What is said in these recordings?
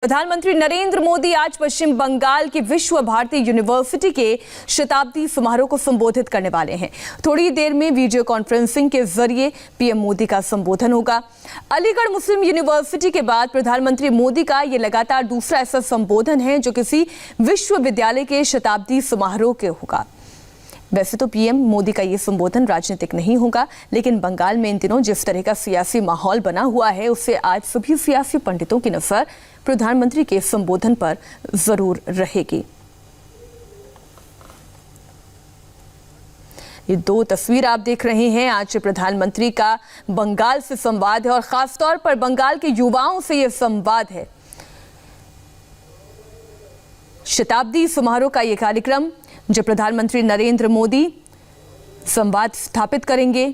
प्रधानमंत्री नरेंद्र मोदी आज पश्चिम बंगाल की विश्व भारती यूनिवर्सिटी के शताब्दी समारोह को संबोधित करने वाले हैं। थोड़ी देर में वीडियो कॉन्फ्रेंसिंग के जरिए पीएम मोदी का संबोधन होगा। अलीगढ़ मुस्लिम यूनिवर्सिटी के बाद प्रधानमंत्री मोदी का ये लगातार दूसरा ऐसा संबोधन है जो किसी विश्वविद्यालय के शताब्दी समारोह के होगा। वैसे तो पीएम मोदी का ये संबोधन राजनीतिक नहीं होगा, लेकिन बंगाल में इन दिनों जिस तरह का सियासी माहौल बना हुआ है उससे आज सभी सियासी पंडितों की नजर प्रधानमंत्री के संबोधन पर जरूर रहेगी। ये दो तस्वीर आप देख रहे हैं। आज प्रधानमंत्री का बंगाल से संवाद है और खासतौर पर बंगाल के युवाओं से यह संवाद है। शताब्दी समारोह का यह कार्यक्रम जो प्रधानमंत्री नरेंद्र मोदी संवाद स्थापित करेंगे।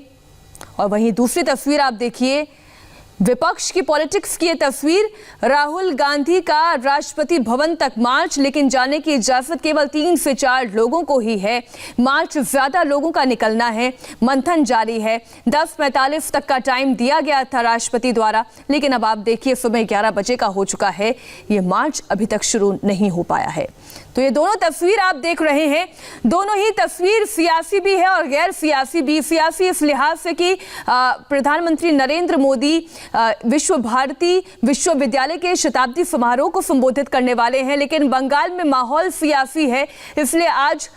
और वहीं दूसरी तस्वीर आप देखिए, विपक्ष की पॉलिटिक्स की ये तस्वीर, राहुल गांधी का राष्ट्रपति भवन तक मार्च, लेकिन जाने की इजाजत केवल 3 से 4 लोगों को ही है। मार्च ज्यादा लोगों का निकलना है, मंथन जारी है। 10:45 तक का टाइम दिया गया था राष्ट्रपति द्वारा, लेकिन अब आप देखिए सुबह 11 बजे का हो चुका है। ये मार्च अभी तक शुरू नहीं हो पाया है। तो ये दोनों तस्वीर आप देख रहे हैं, दोनों ही तस्वीर सियासी भी है और गैर सियासी भी। सियासी इस लिहाज से कि प्रधानमंत्री नरेंद्र मोदी विश्व भारती विश्वविद्यालय के शताब्दी समारोह को संबोधित करने वाले हैं, लेकिन बंगाल में माहौल सियासी है, इसलिए आज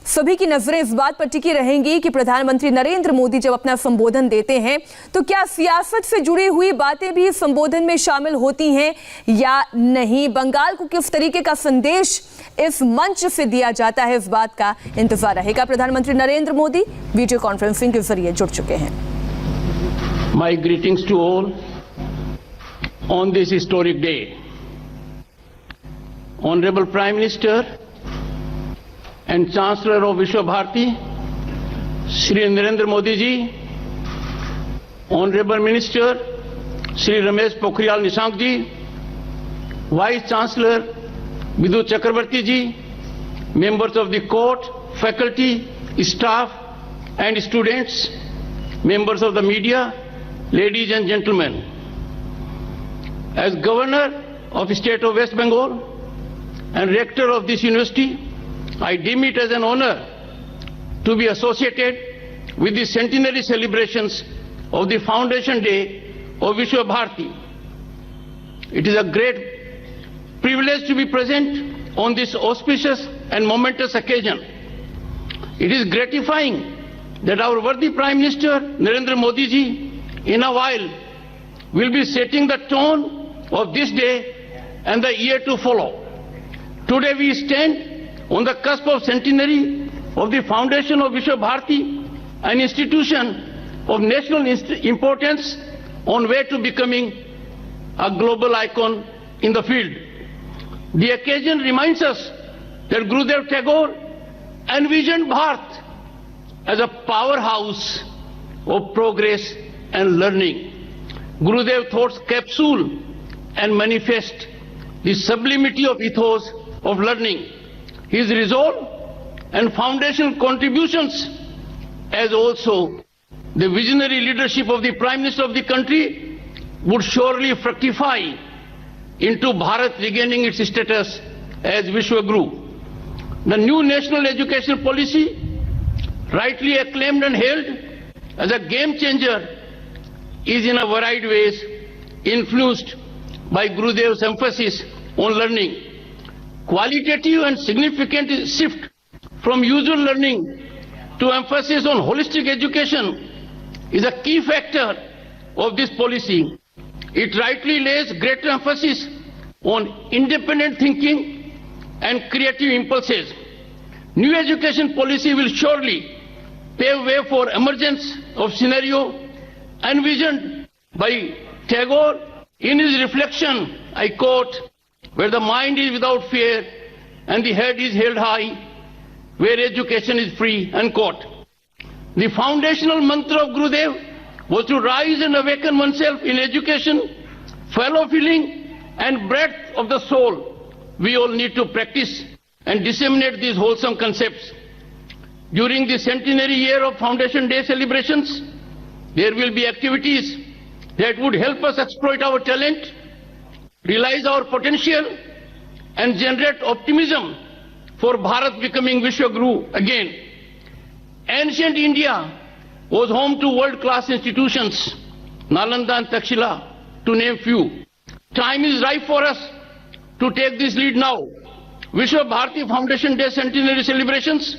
सभी की नजरें इस बात पर टिकी रहेंगी कि प्रधानमंत्री नरेंद्र मोदी जब अपना संबोधन देते हैं तो क्या सियासत से जुड़ी हुई बातें भी संबोधन में शामिल होती हैं या नहीं। बंगाल को किस तरीके का संदेश इस मंच से दिया जाता है, इस बात का इंतजार रहेगा। प्रधानमंत्री नरेंद्र मोदी वीडियो कॉन्फ्रेंसिंग के जरिए जुड़ चुके हैं। My greetings to all on this historic day. Honorable Prime Minister and Chancellor of Vishwa Bharati, Shri Narendra Modi ji, Honorable Minister Shri Ramesh Pokhriyal Nishank ji, Vice Chancellor Vidhu Chakrabarti ji, members of the court, faculty, staff and students, members of the media, ladies and gentlemen. As Governor of the State of West Bengal and Rector of this university, I deem it as an honor to be associated with the centenary celebrations of the Foundation Day of Vishwa Bharati. It is a great privilege to be present on this auspicious and momentous occasion. It is gratifying that our worthy Prime Minister Narendra Modi ji in a while will be setting the tone of this day and the year to follow. Today we stand on the cusp of centenary of the foundation of Vishwa Bharati, an institution of national importance on way to becoming a global icon in the field. The occasion reminds us that Gurudev Tagore envisioned Bharat as a powerhouse of progress and learning. Gurudev thoughts capsule and manifest the sublimity of ethos of learning. His resolve and foundational contributions, as also the visionary leadership of the Prime Minister of the country, would surely fructify into Bharat regaining its status as Vishwa Guru. The new national education policy, rightly acclaimed and hailed as a game changer, is in a varied ways influenced by Gurudev's emphasis on learning. Qualitative and significant shift from usual learning to emphasis on holistic education is a key factor of this policy. It rightly lays greater emphasis on independent thinking and creative impulses. New education policy will surely pave way for emergence of scenario envisioned by Tagore in his reflection, I quote, where the mind is without fear and the head is held high, where education is free, unquote. The foundational mantra of Gurudev was to rise and awaken oneself in education, fellow feeling and breadth of the soul. We all need to practice and disseminate these wholesome concepts. During the centenary year of Foundation Day celebrations, there will be activities that would help us exploit our talent realize our potential and generate optimism for Bharat becoming Vishwaguru again. Ancient India was home to world-class institutions, Nalanda and Takshila, to name few. Time is ripe for us to take this lead now. Vishwa Bharati Foundation Day centenary celebrations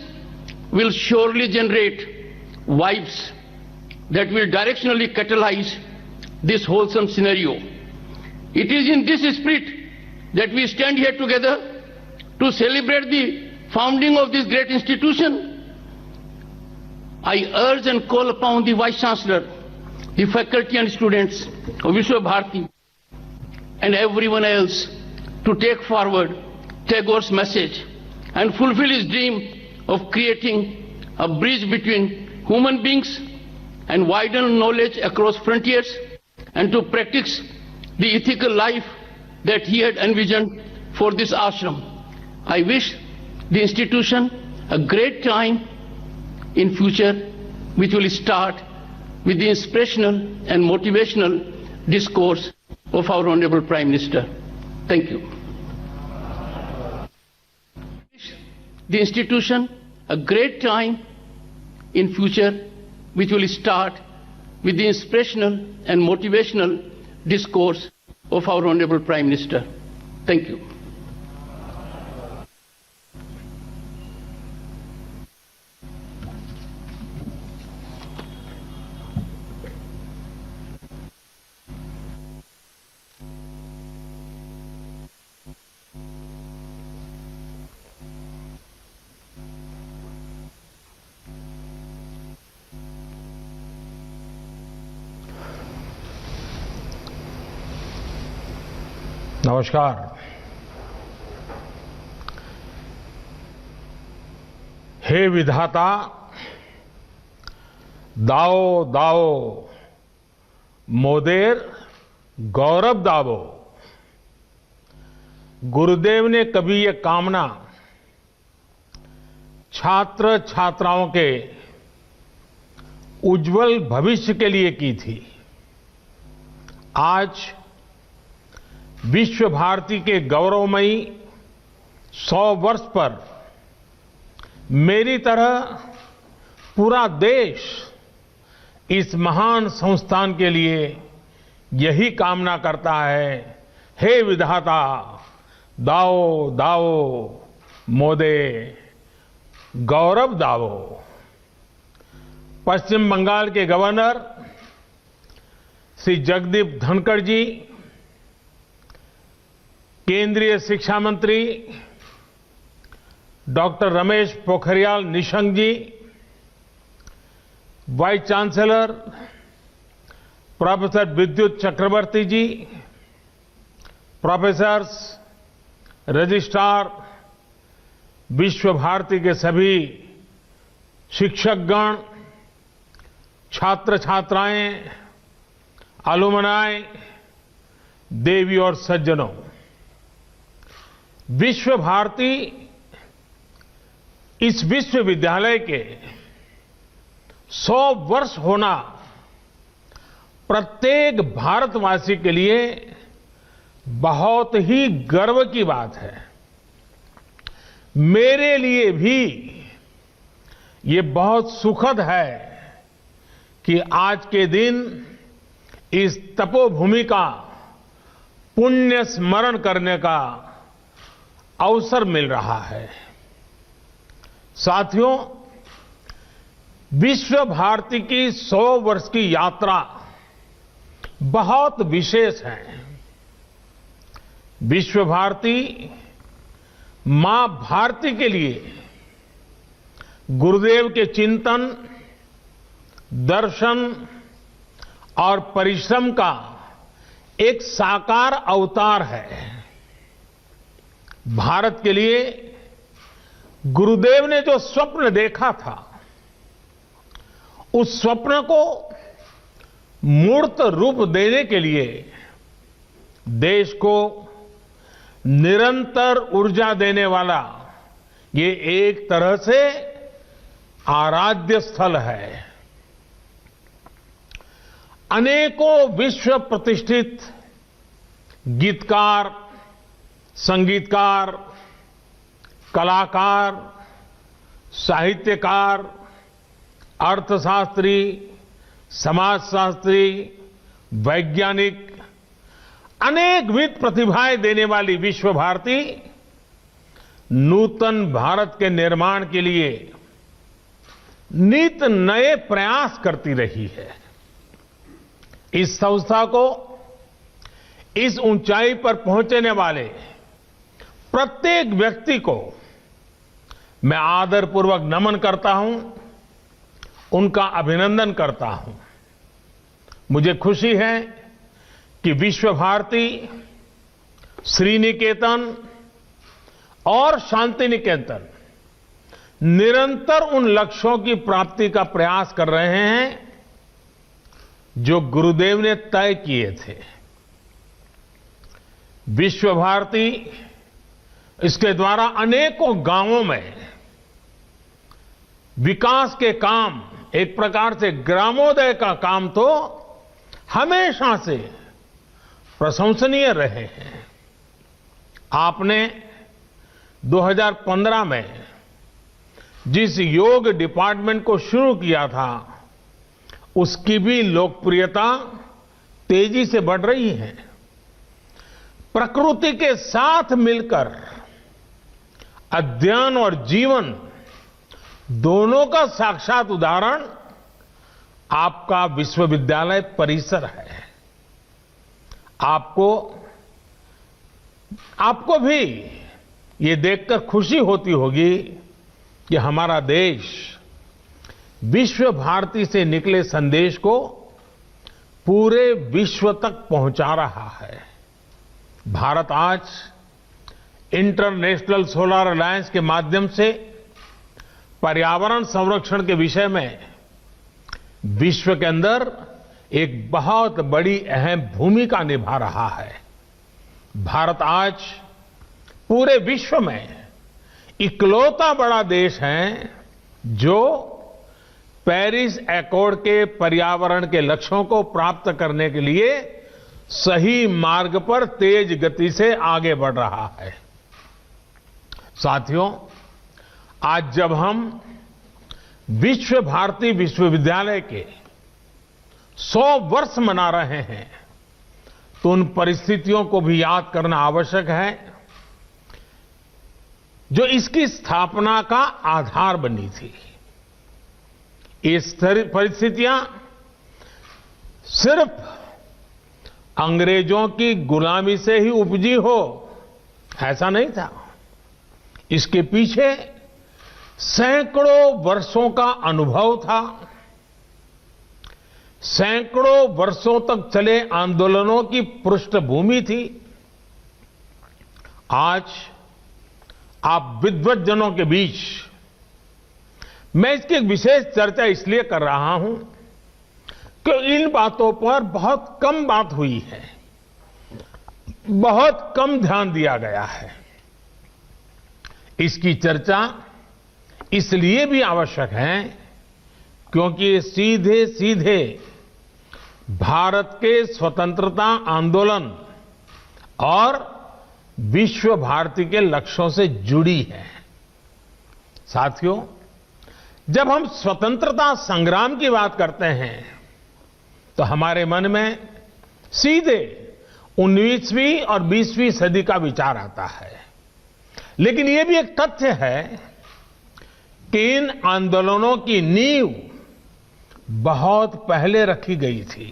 will surely generate vibes that will directionally catalyze this wholesome scenario. It is in this spirit that we stand here together to celebrate the founding of this great institution. I urge and call upon the Vice Chancellor, the faculty and students of Vishwa Bharati and everyone else to take forward Tagore's message and fulfill his dream of creating a bridge between human beings and widen knowledge across frontiers and to practice the ethical life that he had envisioned for this ashram. I wish the institution a great time in future, which will start with the inspirational and motivational discourse of our Honorable Prime Minister. Thank you. The institution a great time in future, which will start with the inspirational and motivational discourse of our Honorable Prime Minister. Thank you. नमस्कार। हे विधाता, दाओ दाओ मोदेर गौरव दावो। गुरुदेव ने कभी ये कामना छात्र छात्राओं के उज्जवल भविष्य के लिए की थी। आज विश्व भारती के गौरवमयी 100 वर्ष पर मेरी तरह पूरा देश इस महान संस्थान के लिए यही कामना करता है। हे विधाता, दाओ दाओ मोदे गौरव दाओ। पश्चिम बंगाल के गवर्नर श्री जगदीप धनखड़ जी, केंद्रीय शिक्षा मंत्री डॉक्टर रमेश पोखरियाल निशंक जी, वाइस चांसलर प्रोफेसर विद्युत चक्रवर्ती जी, प्रोफेसर्स, रजिस्ट्रार, विश्व भारती के सभी शिक्षकगण, छात्र छात्राएं, अलुमनाई, देवी और सज्जनों, विश्व भारती इस विश्वविद्यालय के 100 वर्ष होना प्रत्येक भारतवासी के लिए बहुत ही गर्व की बात है। मेरे लिए भी ये बहुत सुखद है कि आज के दिन इस तपोभूमि का पुण्य स्मरण करने का अवसर मिल रहा है। साथियों, विश्व भारती की 100 वर्ष की यात्रा बहुत विशेष है। विश्व भारती मां भारती के लिए गुरुदेव के चिंतन, दर्शन और परिश्रम का एक साकार अवतार है। भारत के लिए गुरुदेव ने जो स्वप्न देखा था, उस स्वप्न को मूर्त रूप देने के लिए देश को निरंतर ऊर्जा देने वाला ये एक तरह से आराध्य स्थल है। अनेकों विश्व प्रतिष्ठित गीतकार, संगीतकार, कलाकार, साहित्यकार, अर्थशास्त्री, समाजशास्त्री, वैज्ञानिक, अनेकविध प्रतिभाएं देने वाली विश्व भारती नूतन भारत के निर्माण के लिए नित नए प्रयास करती रही है। इस संस्था को इस ऊंचाई पर पहुंचने वाले प्रत्येक व्यक्ति को मैं आदरपूर्वक नमन करता हूं, उनका अभिनंदन करता हूं। मुझे खुशी है कि विश्व भारती, श्रीनिकेतन और शांति निकेतन निरंतर उन लक्ष्यों की प्राप्ति का प्रयास कर रहे हैं जो गुरुदेव ने तय किए थे। विश्व भारती इसके द्वारा अनेकों गांवों में विकास के काम, एक प्रकार से ग्रामोदय का काम तो हमेशा से प्रशंसनीय रहे हैं। आपने 2015 में जिस योग डिपार्टमेंट को शुरू किया था, उसकी भी लोकप्रियता तेजी से बढ़ रही है। प्रकृति के साथ मिलकर अध्ययन और जीवन दोनों का साक्षात उदाहरण आपका विश्वविद्यालय परिसर है। आपको भी ये देखकर खुशी होती होगी कि हमारा देश विश्व भारती से निकले संदेश को पूरे विश्व तक पहुंचा रहा है। भारत आज इंटरनेशनल सोलर अलायंस के माध्यम से पर्यावरण संरक्षण के विषय में विश्व के अंदर एक बहुत बड़ी अहम भूमिका निभा रहा है। भारत आज पूरे विश्व में इकलौता बड़ा देश है जो पेरिस एकॉर्ड के पर्यावरण के लक्ष्यों को प्राप्त करने के लिए सही मार्ग पर तेज गति से आगे बढ़ रहा है। साथियों, आज जब हम विश्व भारती विश्वविद्यालय के 100 वर्ष मना रहे हैं, तो उन परिस्थितियों को भी याद करना आवश्यक है जो इसकी स्थापना का आधार बनी थी। ये परिस्थितियां सिर्फ अंग्रेजों की गुलामी से ही उपजी हो, ऐसा नहीं था। इसके पीछे सैकड़ों वर्षों का अनुभव था। सैकड़ों वर्षों तक चले आंदोलनों की पृष्ठभूमि थी। आज आप विद्वज्जनों के बीच मैं इसकी एक विशेष चर्चा इसलिए कर रहा हूं कि इन बातों पर बहुत कम बात हुई है, बहुत कम ध्यान दिया गया है। इसकी चर्चा इसलिए भी आवश्यक है क्योंकि ये सीधे सीधे भारत के स्वतंत्रता आंदोलन और विश्व भारती के लक्ष्यों से जुड़ी है। साथियों, जब हम स्वतंत्रता संग्राम की बात करते हैं तो हमारे मन में सीधे 19वीं और 20वीं सदी का विचार आता है। लेकिन यह भी एक तथ्य है कि इन आंदोलनों की नींव बहुत पहले रखी गई थी।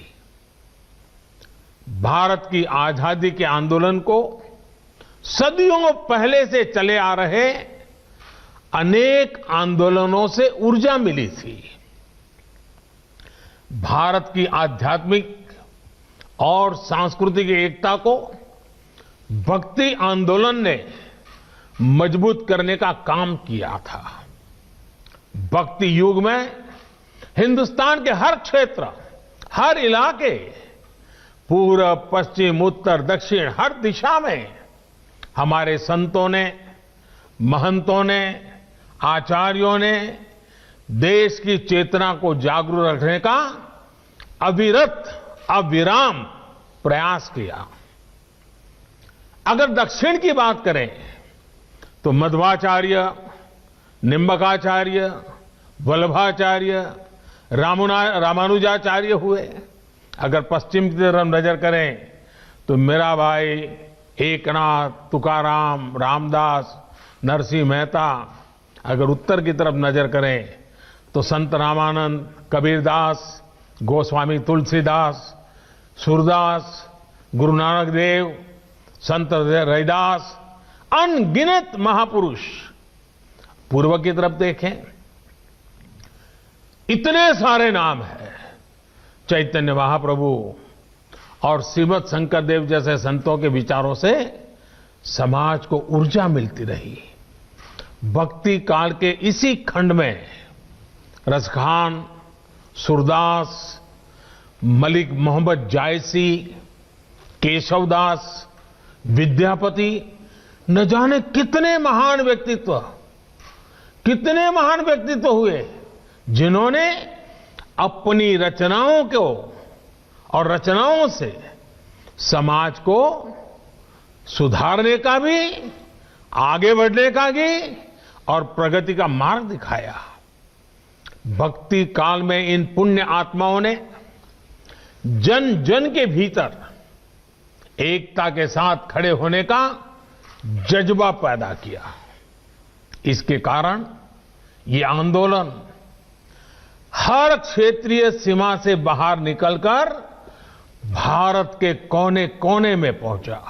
भारत की आजादी के आंदोलन को सदियों पहले से चले आ रहे अनेक आंदोलनों से ऊर्जा मिली थी। भारत की आध्यात्मिक और सांस्कृतिक एकता को भक्ति आंदोलन ने मजबूत करने का काम किया था। भक्ति युग में हिंदुस्तान के हर क्षेत्र, हर इलाके, पूरब, पश्चिम, उत्तर, दक्षिण, हर दिशा में हमारे संतों ने, महंतों ने, आचार्यों ने देश की चेतना को जागरूक रखने का अविरत, अविराम प्रयास किया। अगर दक्षिण की बात करें तो मध्वाचार्य, निम्बकाचार्य, वल्लभाचार्य, रामानुजाचार्य हुए। अगर पश्चिम की तरफ नजर करें तो मीराबाई, एकनाथ, तुकाराम, रामदास, नरसिंह मेहता। अगर उत्तर की तरफ नजर करें तो संत रामानंद, कबीरदास, गोस्वामी तुलसीदास, सूरदास, गुरु नानक देव, संत रैदास, अनगिनत महापुरुष। पूर्व की तरफ देखें, इतने सारे नाम हैं। चैतन्य महाप्रभु और श्रीमद शंकर देव जैसे संतों के विचारों से समाज को ऊर्जा मिलती रही। भक्ति काल के इसी खंड में रसखान, सूरदास, मलिक मोहम्मद जायसी, केशवदास, विद्यापति, न जाने कितने महान व्यक्तित्व हुए, जिन्होंने अपनी रचनाओं को और रचनाओं से समाज को सुधारने का भी, आगे बढ़ने का भी और प्रगति का मार्ग दिखाया। भक्ति काल में इन पुण्य आत्माओं ने जन जन के भीतर एकता के साथ खड़े होने का जज्बा पैदा किया। इसके कारण ये आंदोलन हर क्षेत्रीय सीमा से बाहर निकलकर भारत के कोने कोने में पहुंचा।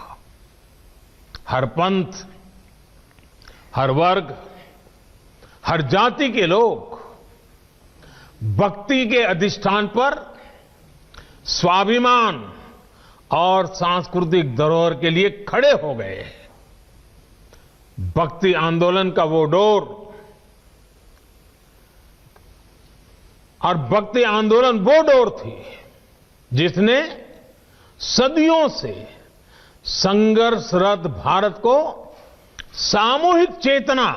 हर पंथ, हर वर्ग, हर जाति के लोग भक्ति के अधिष्ठान पर स्वाभिमान और सांस्कृतिक धरोहर के लिए खड़े हो गए। भक्ति आंदोलन का वो डोर और भक्ति आंदोलन वो डोर थी जिसने सदियों से संघर्षरत भारत को सामूहिक चेतना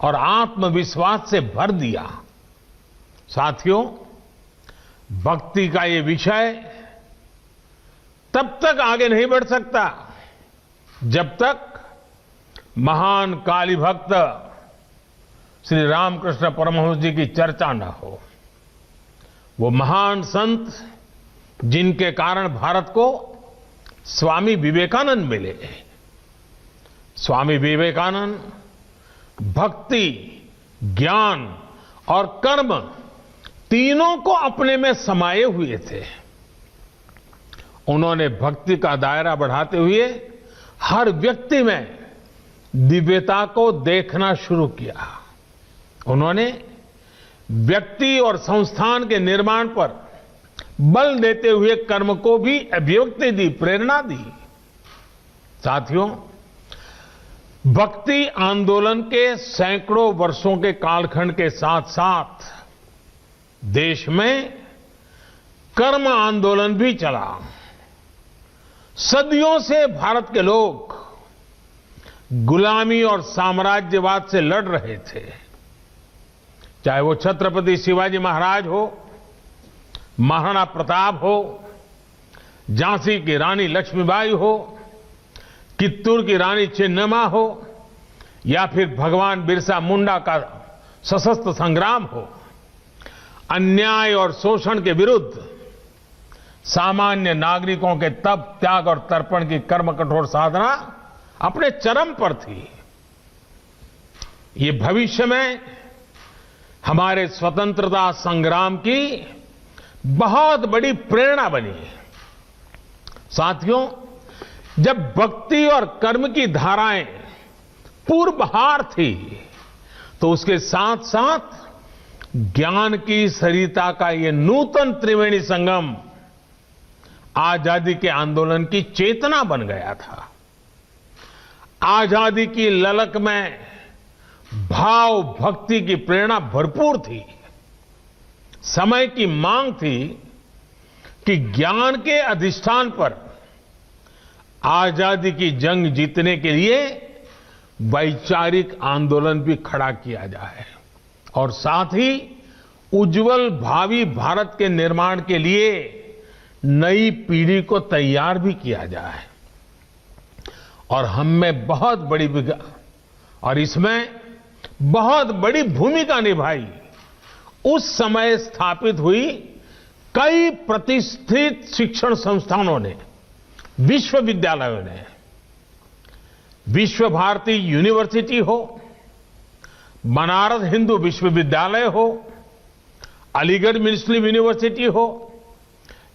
और आत्मविश्वास से भर दिया। साथियों, भक्ति का ये विषय तब तक आगे नहीं बढ़ सकता जब तक महान काली भक्त श्री रामकृष्ण परमहंस जी की चर्चा न हो। वो महान संत जिनके कारण भारत को स्वामी विवेकानंद मिले। स्वामी विवेकानंद भक्ति, ज्ञान और कर्म तीनों को अपने में समाये हुए थे। उन्होंने भक्ति का दायरा बढ़ाते हुए हर व्यक्ति में दिव्यता को देखना शुरू किया। उन्होंने व्यक्ति और संस्थान के निर्माण पर बल देते हुए कर्म को भी अभिव्यक्ति दी, प्रेरणा दी। साथियों, भक्ति आंदोलन के सैकड़ों वर्षों के कालखंड के साथ साथ देश में कर्म आंदोलन भी चला। सदियों से भारत के लोग गुलामी और साम्राज्यवाद से लड़ रहे थे। चाहे वो छत्रपति शिवाजी महाराज हो, महाराणा प्रताप हो, झांसी की रानी लक्ष्मीबाई हो, कित्तूर की रानी चेन्नम्मा हो या फिर भगवान बिरसा मुंडा का सशस्त्र संग्राम हो। अन्याय और शोषण के विरुद्ध सामान्य नागरिकों के तप, त्याग और तर्पण की कर्म कठोर साधना अपने चरम पर थी। ये भविष्य में हमारे स्वतंत्रता संग्राम की बहुत बड़ी प्रेरणा बनी। साथियों, जब भक्ति और कर्म की धाराएं पूर्वहार थी तो उसके साथ साथ ज्ञान की सरिता का ये नूतन त्रिवेणी संगम आजादी के आंदोलन की चेतना बन गया था। आजादी की ललक में भाव भक्ति की प्रेरणा भरपूर थी। समय की मांग थी कि ज्ञान के अधिष्ठान पर आजादी की जंग जीतने के लिए वैचारिक आंदोलन भी खड़ा किया जाए और साथ ही उज्जवल भावी भारत के निर्माण के लिए नई पीढ़ी को तैयार भी किया जाए। और हम में बहुत बड़ी और इसमें बहुत बड़ी भूमिका निभाई उस समय स्थापित हुई कई प्रतिष्ठित शिक्षण संस्थानों ने, विश्वविद्यालयों ने। विश्व भारती यूनिवर्सिटी हो, बनारस हिंदू विश्वविद्यालय हो, अलीगढ़ मुस्लिम यूनिवर्सिटी हो,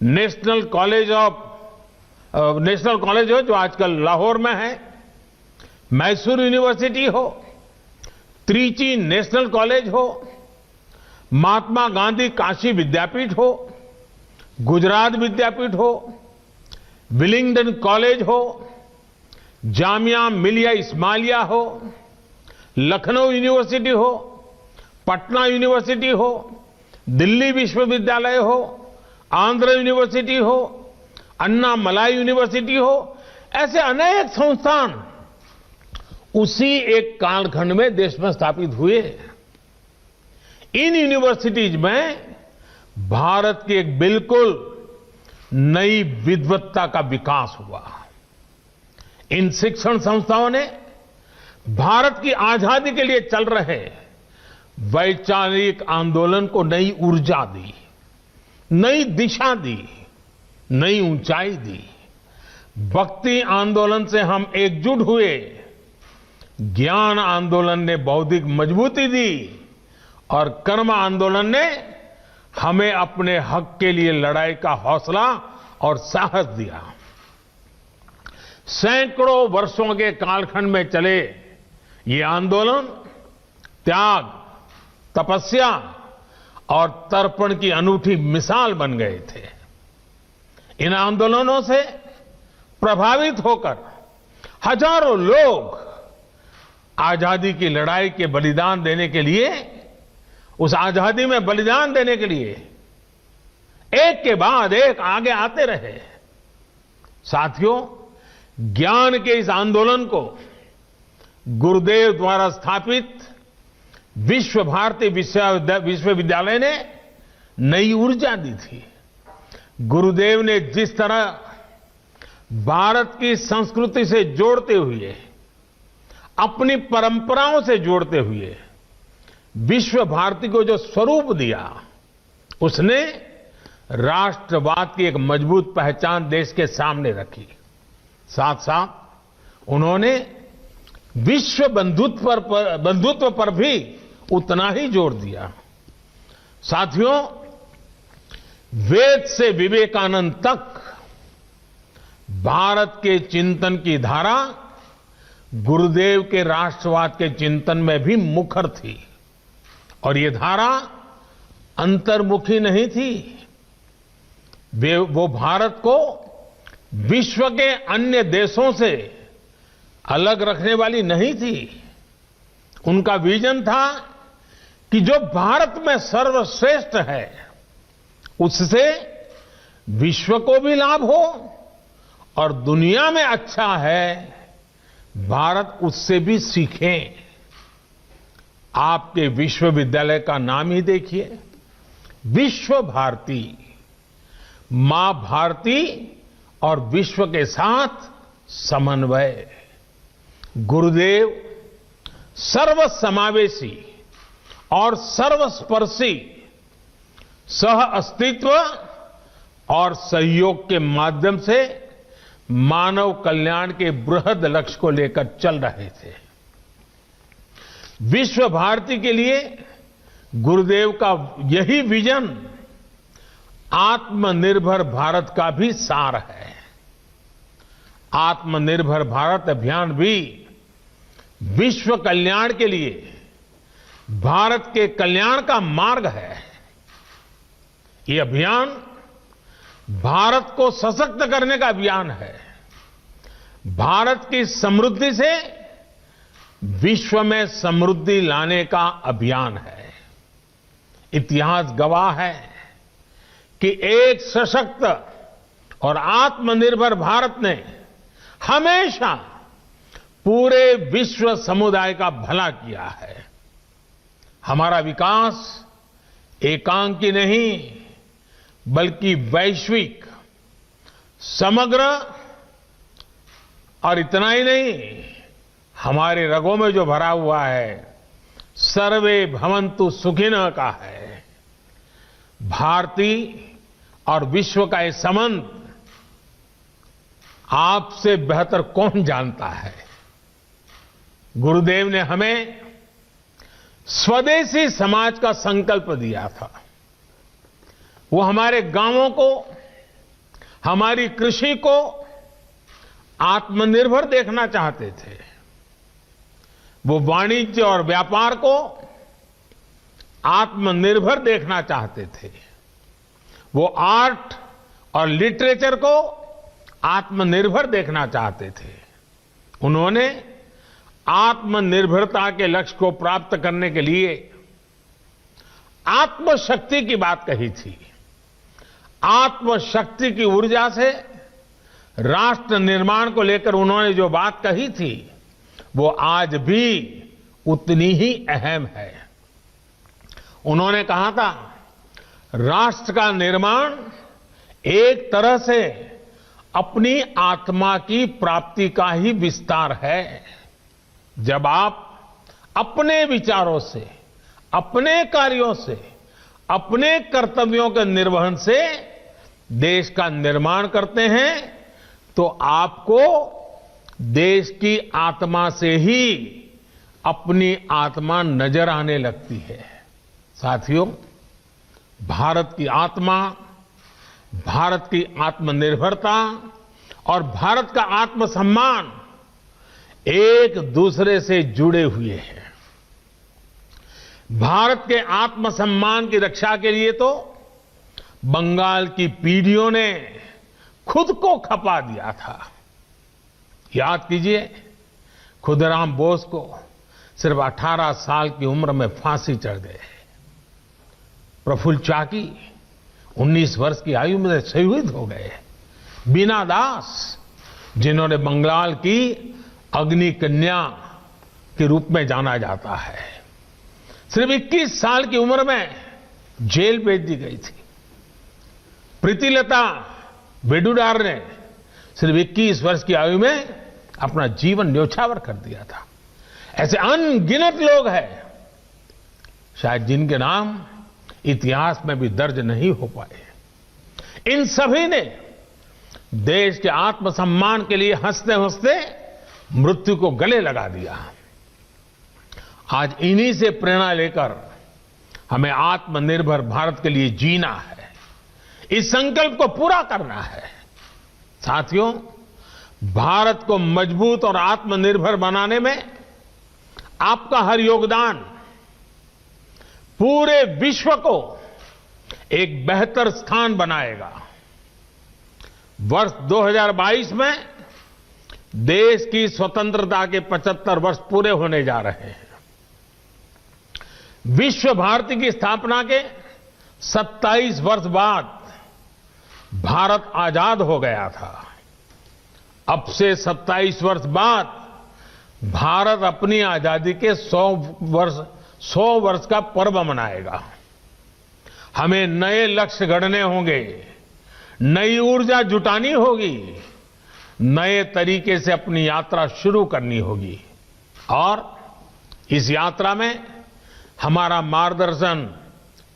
नेशनल कॉलेज हो जो आजकल लाहौर में है, मैसूर यूनिवर्सिटी हो, त्रिची नेशनल कॉलेज हो, महात्मा गांधी काशी विद्यापीठ हो, गुजरात विद्यापीठ हो, विलिंगडन कॉलेज हो, जामिया मिलिया इस्माइलिया हो, लखनऊ यूनिवर्सिटी हो, पटना यूनिवर्सिटी हो, दिल्ली विश्वविद्यालय हो, आंध्र यूनिवर्सिटी हो, अन्ना मलाई यूनिवर्सिटी हो, ऐसे अनेक संस्थान उसी एक कालखंड में देश में स्थापित हुए। इन यूनिवर्सिटीज में भारत की एक बिल्कुल नई विद्वत्ता का विकास हुआ। इन शिक्षण संस्थाओं ने भारत की आजादी के लिए चल रहे वैचारिक आंदोलन को नई ऊर्जा दी, नई दिशा दी, नई ऊंचाई दी। भक्ति आंदोलन से हम एकजुट हुए, ज्ञान आंदोलन ने बौद्धिक मजबूती दी और कर्म आंदोलन ने हमें अपने हक के लिए लड़ाई का हौसला और साहस दिया। सैकड़ों वर्षों के कालखंड में चले ये आंदोलन त्याग, तपस्या और तर्पण की अनूठी मिसाल बन गए थे। इन आंदोलनों से प्रभावित होकर हजारों लोग आजादी की लड़ाई के बलिदान देने के लिए, उस आजादी में बलिदान देने के लिए एक के बाद एक आगे आते रहे। साथियों, ज्ञान के इस आंदोलन को गुरुदेव द्वारा स्थापित विश्व भारती विश्वविद्यालय ने नई ऊर्जा दी थी। गुरुदेव ने जिस तरह भारत की संस्कृति से जोड़ते हुए, अपनी परंपराओं से जोड़ते हुए विश्व भारती को जो स्वरूप दिया, उसने राष्ट्रवाद की एक मजबूत पहचान देश के सामने रखी। साथ साथ उन्होंने विश्व बंधुत्व पर भी उतना ही जोर दिया। साथियों, वेद से विवेकानंद तक भारत के चिंतन की धारा गुरुदेव के राष्ट्रवाद के चिंतन में भी मुखर थी और ये धारा अंतर्मुखी नहीं थी। वो भारत को विश्व के अन्य देशों से अलग रखने वाली नहीं थी। उनका विजन था कि जो भारत में सर्वश्रेष्ठ है उससे विश्व को भी लाभ हो और दुनिया में अच्छा है भारत उससे भी सीखे। आपके विश्वविद्यालय का नाम ही देखिए, विश्व भारती। मां भारती और विश्व के साथ समन्वय। गुरुदेव सर्वसमावेशी और सर्वस्पर्शी सह अस्तित्व और सहयोग के माध्यम से मानव कल्याण के बृहद लक्ष्य को लेकर चल रहे थे। विश्व भारती के लिए गुरुदेव का यही विजन आत्मनिर्भर भारत का भी सार है। आत्मनिर्भर भारत अभियान भी विश्व कल्याण के लिए भारत के कल्याण का मार्ग है। ये अभियान भारत को सशक्त करने का अभियान है। भारत की समृद्धि से विश्व में समृद्धि लाने का अभियान है। इतिहास गवाह है कि एक सशक्त और आत्मनिर्भर भारत ने हमेशा पूरे विश्व समुदाय का भला किया है। हमारा विकास एकांकी नहीं बल्कि वैश्विक, समग्र और इतना ही नहीं, हमारे रगों में जो भरा हुआ है सर्वे भवन्तु सुखिनः का है। भारतीय और विश्व का ये संबंध आपसे बेहतर कौन जानता है। गुरुदेव ने हमें स्वदेशी समाज का संकल्प दिया था। वो हमारे गांवों को, हमारी कृषि को आत्मनिर्भर देखना चाहते थे। वो वाणिज्य और व्यापार को आत्मनिर्भर देखना चाहते थे। वो आर्ट और लिटरेचर को आत्मनिर्भर देखना चाहते थे। उन्होंने आत्मनिर्भरता के लक्ष्य को प्राप्त करने के लिए आत्मशक्ति की बात कही थी। आत्मशक्ति की ऊर्जा से राष्ट्र निर्माण को लेकर उन्होंने जो बात कही थी वो आज भी उतनी ही अहम है। उन्होंने कहा था, राष्ट्र का निर्माण एक तरह से अपनी आत्मा की प्राप्ति का ही विस्तार है। जब आप अपने विचारों से, अपने कार्यों से, अपने कर्तव्यों के निर्वहन से देश का निर्माण करते हैं तो आपको देश की आत्मा से ही अपनी आत्मा नजर आने लगती है। साथियों, भारत की आत्मा, भारत की आत्मनिर्भरता और भारत का आत्मसम्मान एक दूसरे से जुड़े हुए हैं। भारत के आत्मसम्मान की रक्षा के लिए तो बंगाल की पीढ़ियों ने खुद को खपा दिया था। याद कीजिए, खुदराम बोस को सिर्फ 18 साल की उम्र में फांसी चढ़ गए। प्रफुल्ल चाकी 19 वर्ष की आयु में शहीद हो गए। बीना दास, जिन्होंने बंगाल की अग्नि कन्या के रूप में जाना जाता है, सिर्फ 21 साल की उम्र में जेल भेज दी गई थी। प्रीतिलता वेडुडार ने सिर्फ 21 वर्ष की आयु में अपना जीवन न्योछावर कर दिया था। ऐसे अनगिनत लोग हैं शायद जिनके नाम इतिहास में भी दर्ज नहीं हो पाए। इन सभी ने देश के आत्मसम्मान के लिए हंसते हंसते मृत्यु को गले लगा दिया। आज इन्हीं से प्रेरणा लेकर हमें आत्मनिर्भर भारत के लिए जीना है, इस संकल्प को पूरा करना है। साथियों, भारत को मजबूत और आत्मनिर्भर बनाने में आपका हर योगदान पूरे विश्व को एक बेहतर स्थान बनाएगा। वर्ष 2022 में देश की स्वतंत्रता के 75 वर्ष पूरे होने जा रहे हैं। विश्व भारती की स्थापना के 27 वर्ष बाद भारत आजाद हो गया था। अब से 27 वर्ष बाद भारत अपनी आजादी के 100 वर्ष का पर्व मनाएगा। हमें नए लक्ष्य गढ़ने होंगे, नई ऊर्जा जुटानी होगी, नए तरीके से अपनी यात्रा शुरू करनी होगी। और इस यात्रा में हमारा मार्गदर्शन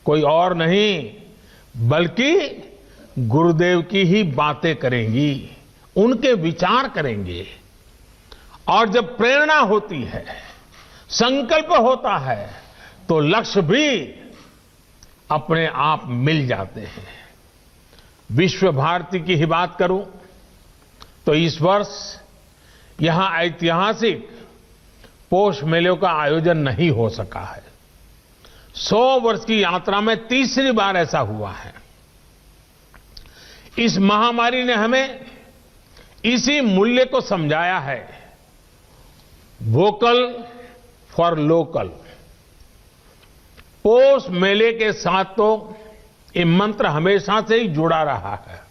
कोई और नहीं बल्कि गुरुदेव की ही बातें करेंगी, उनके विचार करेंगे। और जब प्रेरणा होती है, संकल्प होता है, तो लक्ष्य भी अपने आप मिल जाते हैं। विश्व भारती की ही बात करूं तो इस वर्ष यहां ऐतिहासिक पोष मेलों का आयोजन नहीं हो सका है। 100 वर्ष की यात्रा में तीसरी बार ऐसा हुआ है। इस महामारी ने हमें इसी मूल्य को समझाया है, वोकल फॉर लोकल। पोष मेले के साथ तो ये मंत्र हमेशा से ही जुड़ा रहा है।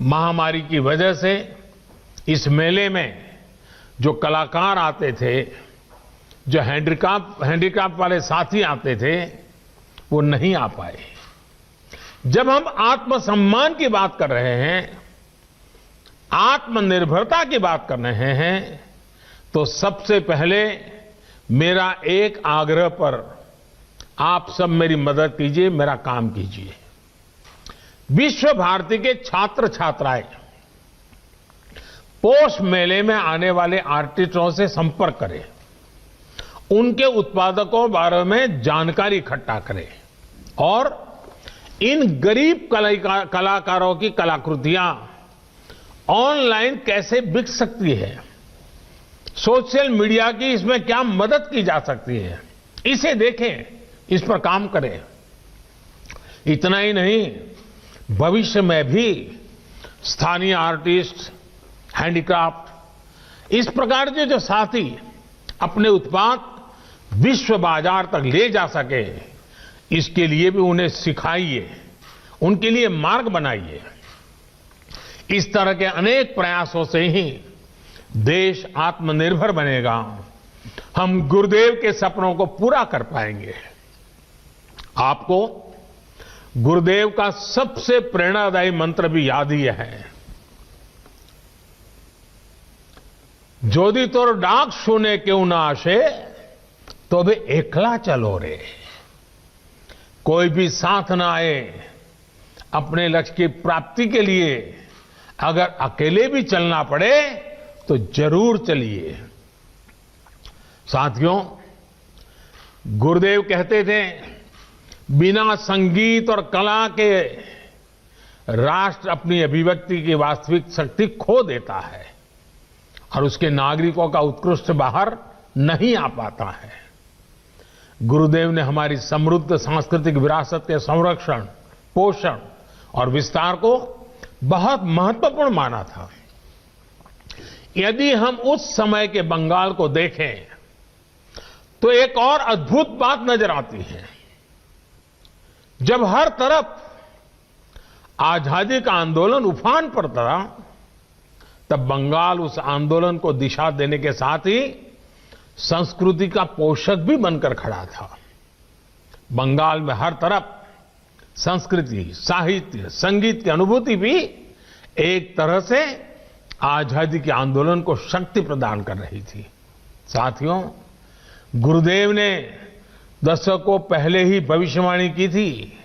महामारी की वजह से इस मेले में जो कलाकार आते थे, जो हैंडीक्राफ्ट वाले साथी आते थे, वो नहीं आ पाए। जब हम आत्मसम्मान की बात कर रहे हैं आत्मनिर्भरता की बात कर रहे हैं तो सबसे पहले मेरा एक आग्रह पर आप सब मेरी मदद कीजिए, मेरा काम कीजिए। विश्व भारती के छात्र छात्राएं पोष मेले में आने वाले आर्टिस्टों से संपर्क करें, उनके उत्पादकों बारे में जानकारी इकट्ठा करें और इन गरीब कलाकारों की कलाकृतियां ऑनलाइन कैसे बिक सकती है, सोशल मीडिया की इसमें क्या मदद की जा सकती है, इसे देखें, इस पर काम करें। इतना ही नहीं, भविष्य में भी स्थानीय आर्टिस्ट, हैंडीक्राफ्ट, इस प्रकार के जो साथी अपने उत्पाद विश्व बाजार तक ले जा सके, इसके लिए भी उन्हें सिखाइए, उनके लिए मार्ग बनाइए। इस तरह के अनेक प्रयासों से ही देश आत्मनिर्भर बनेगा, हम गुरुदेव के सपनों को पूरा कर पाएंगे। आपको गुरुदेव का सबसे प्रेरणादायी मंत्र भी याद ही है, जोदी तोर डाक सुने क्यों ना आशे तो भी एकला चलो रे। कोई भी साथ ना आए अपने लक्ष्य की प्राप्ति के लिए, अगर अकेले भी चलना पड़े तो जरूर चलिए। साथियों, गुरुदेव कहते थे, बिना संगीत और कला के राष्ट्र अपनी अभिव्यक्ति की वास्तविक शक्ति खो देता है और उसके नागरिकों का उत्कृष्ट बाहर नहीं आ पाता है। गुरुदेव ने हमारी समृद्ध सांस्कृतिक विरासत के संरक्षण, पोषण और विस्तार को बहुत महत्वपूर्ण माना था। यदि हम उस समय के बंगाल को देखें तो एक और अद्भुत बात नजर आती है। जब हर तरफ आजादी का आंदोलन उफान पर था, तब बंगाल उस आंदोलन को दिशा देने के साथ ही संस्कृति का पोषक भी बनकर खड़ा था। बंगाल में हर तरफ संस्कृति, साहित्य, संगीत की अनुभूति भी एक तरह से आजादी के आंदोलन को शक्ति प्रदान कर रही थी। साथियों, गुरुदेव ने दशकों पहले ही भविष्यवाणी की थी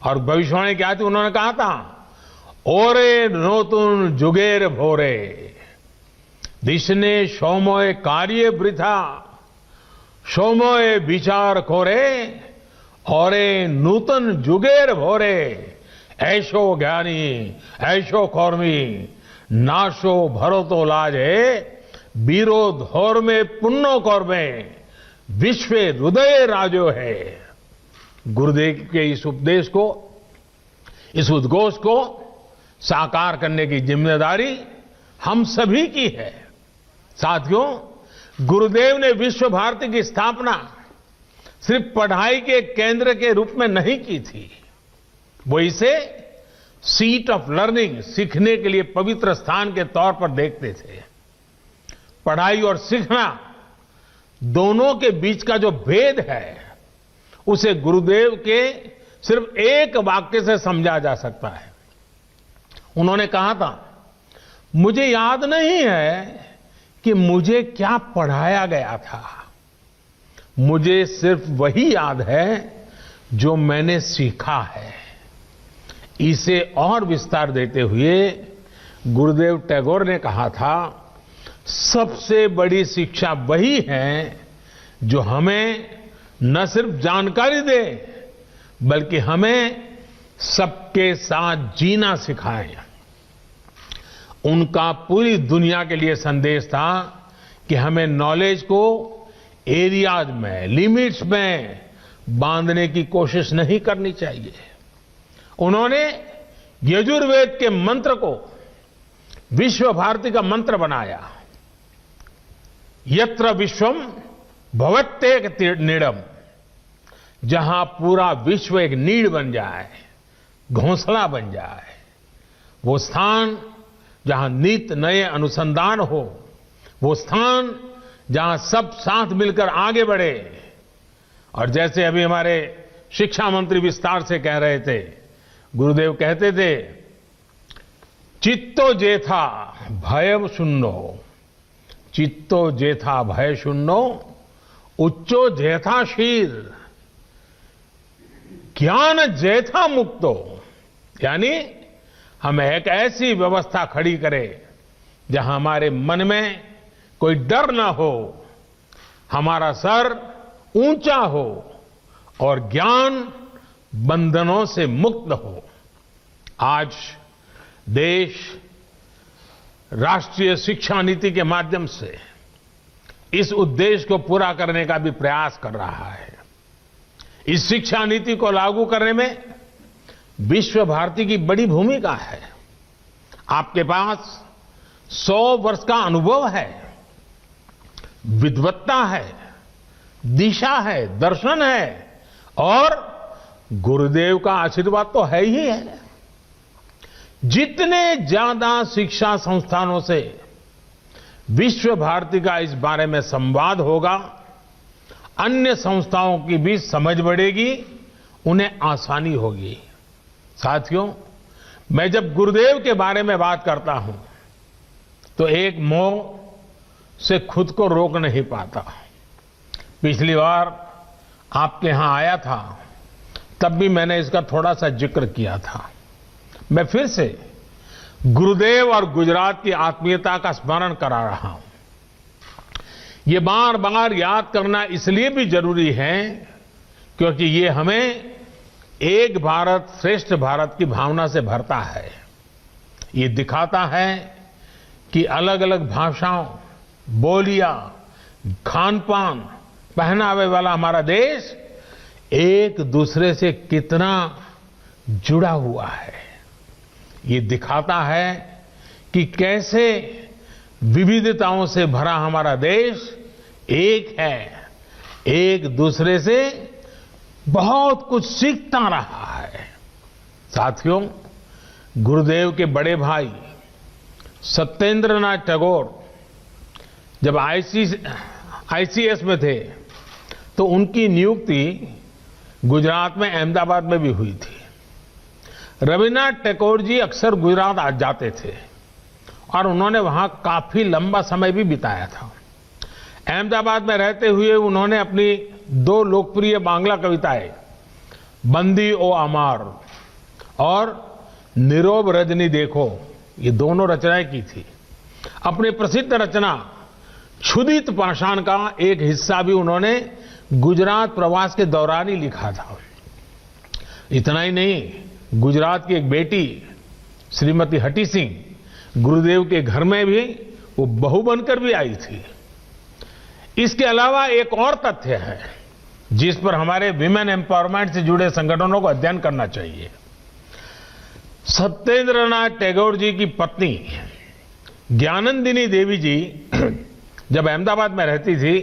और भविष्यवाणी क्या थी? उन्होंने कहा था, ओरे नोतुन जुगेर भोरे दिशने सोमोय कार्य वृथा सोमोय विचार खोरे औरे नूतन जुगेर भोरे ऐशो ज्ञानी ऐशो कौर्मी नाशो भरो तो लाजे बीरो धोर में पुण्यो कौर्मे विश्व हृदय राजो है। गुरुदेव के इस उपदेश को, इस उद्घोष को साकार करने की जिम्मेदारी हम सभी की है। साथियों, गुरुदेव ने विश्व भारती की स्थापना सिर्फ पढ़ाई के केंद्र के रूप में नहीं की थी, वो इसे सीट ऑफ लर्निंग, सीखने के लिए पवित्र स्थान के तौर पर देखते थे। पढ़ाई और सीखना दोनों के बीच का जो भेद है, उसे गुरुदेव के सिर्फ एक वाक्य से समझा जा सकता है। उन्होंने कहा था, मुझे याद नहीं है कि मुझे क्या पढ़ाया गया था, मुझे सिर्फ वही याद है जो मैंने सीखा है। इसे और विस्तार देते हुए गुरुदेव टैगोर ने कहा था, सबसे बड़ी शिक्षा वही है जो हमें न सिर्फ जानकारी दे, बल्कि हमें सबके साथ जीना सिखाए। उनका पूरी दुनिया के लिए संदेश था कि हमें नॉलेज को एरियाज में, लिमिट्स में बांधने की कोशिश नहीं करनी चाहिए। उन्होंने यजुर्वेद के मंत्र को विश्व भारती का मंत्र बनाया। यत्र विश्वम भवत्येक नीडम, जहां पूरा विश्व एक नीड बन जाए, घोंसला बन जाए, वो स्थान जहां नित नए अनुसंधान हो, वो स्थान जहां सब साथ मिलकर आगे बढ़े। और जैसे अभी हमारे शिक्षा मंत्री विस्तार से कह रहे थे, गुरुदेव कहते थे, चित्तो जेथा भय शून्यो, चित्तो जेथा भय शून्यो, उच्चो जेथा शील, ज्ञान जेथा मुक्तो। यानी हम एक ऐसी व्यवस्था खड़ी करें जहां हमारे मन में कोई डर ना हो, हमारा सर ऊंचा हो और ज्ञान बंधनों से मुक्त हो। आज देश राष्ट्रीय शिक्षा नीति के माध्यम से इस उद्देश्य को पूरा करने का भी प्रयास कर रहा है। इस शिक्षा नीति को लागू करने में विश्व भारती की बड़ी भूमिका है। आपके पास 100 वर्ष का अनुभव है, विद्वत्ता है, दिशा है, दर्शन है और गुरुदेव का आशीर्वाद तो है ही है। जितने ज्यादा शिक्षा संस्थानों से विश्व भारती का इस बारे में संवाद होगा, अन्य संस्थाओं की भी समझ बढ़ेगी, उन्हें आसानी होगी। साथियों, मैं जब गुरुदेव के बारे में बात करता हूं तो एक मोह से खुद को रोक नहीं पाता। पिछली बार आपके यहां आया था, तब भी मैंने इसका थोड़ा सा जिक्र किया था। मैं फिर से गुरुदेव और गुजरात की आत्मीयता का स्मरण करा रहा हूं। ये बार बार याद करना इसलिए भी जरूरी है क्योंकि ये हमें एक भारत श्रेष्ठ भारत की भावना से भरता है। ये दिखाता है कि अलग अलग भाषाओं, बोलियां, खान पान, पहनावे वाला हमारा देश एक दूसरे से कितना जुड़ा हुआ है। ये दिखाता है कि कैसे विविधताओं से भरा हमारा देश एक है, एक दूसरे से बहुत कुछ सीखता रहा है। साथियों, गुरुदेव के बड़े भाई सत्येंद्रनाथ टैगोर जब आईसीएस में थे तो उनकी नियुक्ति गुजरात में अहमदाबाद में भी हुई थी। रविन्द्रनाथ टैगोर जी अक्सर गुजरात आ जाते थे और उन्होंने वहां काफी लंबा समय भी बिताया था। अहमदाबाद में रहते हुए उन्होंने अपनी 2 लोकप्रिय बांग्ला कविताएं बंदी ओ अमार और नीरव रजनी देखो, ये दोनों रचनाएं की थी। अपनी प्रसिद्ध रचना क्षुदित पाषाण का एक हिस्सा भी उन्होंने गुजरात प्रवास के दौरान ही लिखा था। इतना ही नहीं, गुजरात की एक बेटी श्रीमती हटी सिंह गुरुदेव के घर में भी वो बहू बनकर भी आई थी। इसके अलावा एक और तथ्य है जिस पर हमारे विमेन एम्पावरमेंट से जुड़े संगठनों को अध्ययन करना चाहिए। सत्येंद्रनाथ टैगोर जी की पत्नी ज्ञानंदिनी देवी जी जब अहमदाबाद में रहती थी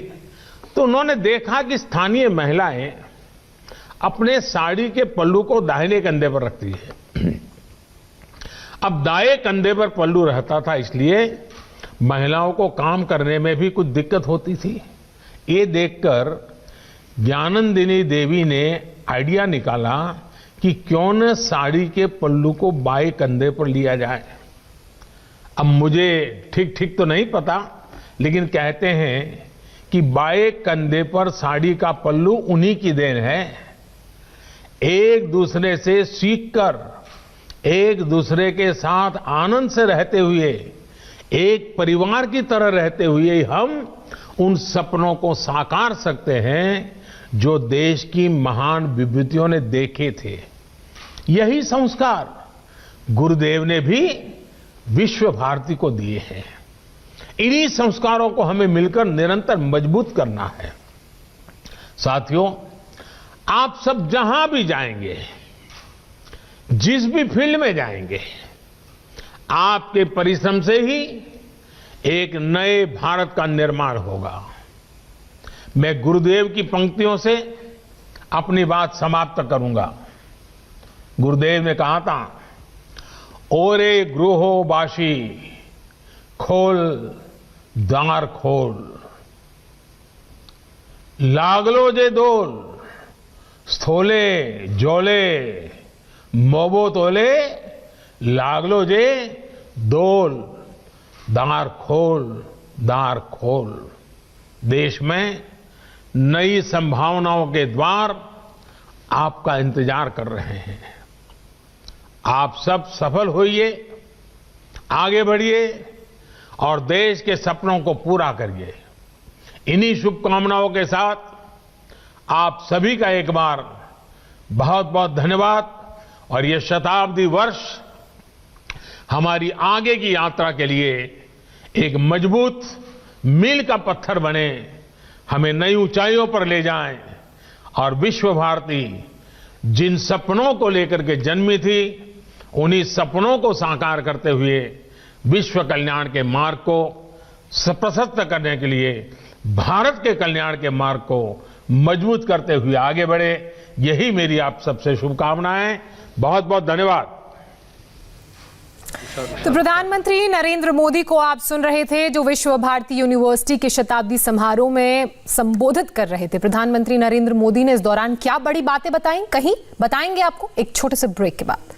तो उन्होंने देखा कि स्थानीय महिलाएं अपने साड़ी के पल्लू को दाहिने कंधे पर रखती है। अब दाएं कंधे पर पल्लू रहता था, इसलिए महिलाओं को काम करने में भी कुछ दिक्कत होती थी। ये देखकर ज्ञानंदिनी देवी ने आइडिया निकाला कि क्यों न साड़ी के पल्लू को बाएं कंधे पर लिया जाए। अब मुझे ठीक तो नहीं पता, लेकिन कहते हैं कि बाएं कंधे पर साड़ी का पल्लू उन्हीं की देन है। एक दूसरे से सीखकर, एक दूसरे के साथ आनंद से रहते हुए, एक परिवार की तरह रहते हुए हम उन सपनों को साकार सकते हैं जो देश की महान विभूतियों ने देखे थे। यही संस्कार गुरुदेव ने भी विश्व भारती को दिए हैं। इन्हीं संस्कारों को हमें मिलकर निरंतर मजबूत करना है। साथियों, आप सब जहां भी जाएंगे, जिस भी फील्ड में जाएंगे, आपके परिश्रम से ही एक नए भारत का निर्माण होगा। मैं गुरुदेव की पंक्तियों से अपनी बात समाप्त करूंगा। गुरुदेव ने कहा था, ओरे गृहो बाशी खोल दार खोल, लागलो जे दोल स्थोले जोले मोबो तोले, लागलो जे दोल दार खोल। देश में नई संभावनाओं के द्वार आपका इंतजार कर रहे हैं। आप सब सफल होइए, आगे बढ़िए और देश के सपनों को पूरा करिए। इन्हीं शुभकामनाओं के साथ आप सभी का एक बार बहुत बहुत धन्यवाद और ये शताब्दी वर्ष हमारी आगे की यात्रा के लिए एक मजबूत मील का पत्थर बने, हमें नई ऊंचाइयों पर ले जाएं और विश्व भारती जिन सपनों को लेकर के जन्मी थी, उन्हीं सपनों को साकार करते हुए विश्व कल्याण के मार्ग को प्रशस्त करने के लिए भारत के कल्याण के मार्ग को मजबूत करते हुए आगे बढ़े। यही मेरी आप सबसे शुभकामनाएं। बहुत बहुत धन्यवाद। तो प्रधानमंत्री नरेंद्र मोदी को आप सुन रहे थे, जो विश्व भारती यूनिवर्सिटी के शताब्दी समारोह में संबोधित कर रहे थे। प्रधानमंत्री नरेंद्र मोदी ने इस दौरान क्या बड़ी बातें बताई, कहीं बताएंगे आपको एक छोटे से ब्रेक के बाद।